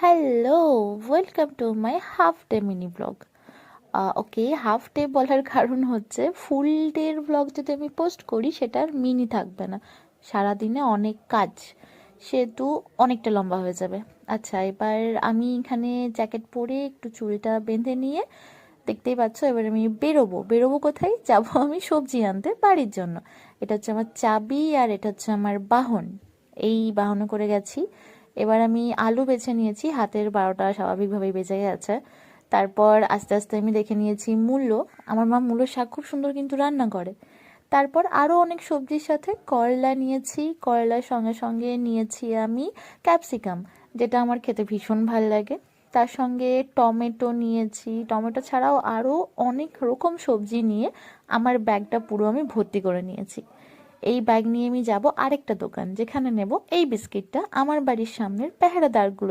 Hello, welcome to my half day mini blog. Okay, half day বলার কারণ হচ্ছে ফুল ডের ব্লগ যদি আমি পোস্ট করি সেটা আর মিনি থাকবে না, সারাদিনে অনেক কাজ, সেহেতু অনেকটা লম্বা হয়ে যাবে। আচ্ছা, এবার আমি এখানে জ্যাকেট পরে একটু চুলটা বেঁধে নিয়ে দেখতেই পাচ্ছ, এবার আমি বেরোবো। বেরোবো কোথায়? যাবো আমি সবজি আনতে বাড়ির জন্য। এটা হচ্ছে আমার চাবি আর এটা হচ্ছে আমার বাহন। এই বাহনে করে গেছি। এবার আমি আলু বেছে নিয়েছি, হাতের 12টা স্বাভাবিকভাবেই বেজে গেছে। তারপর আস্তে আস্তে আমি দেখে নিয়েছি মূলো। আমার মা মূলো শাক খুব সুন্দর কিন্তু রান্না করে। তারপর আরও অনেক সবজির সাথে করলা নিয়েছি, করলার সঙ্গে সঙ্গে নিয়েছি আমি ক্যাপসিকাম, যেটা আমার খেতে ভীষণ ভাল লাগে। তার সঙ্গে টমেটো নিয়েছি, টমেটো ছাড়াও আরও অনেক রকম সবজি নিয়ে আমার ব্যাগটা পুরো আমি ভর্তি করে নিয়েছি। এই ব্যাগ নিয়ে আমি যাব আরেকটা দোকান, যেখানে নেব এই বিস্কিটটা আমার বাড়ির সামনের পেহারাদারগুলো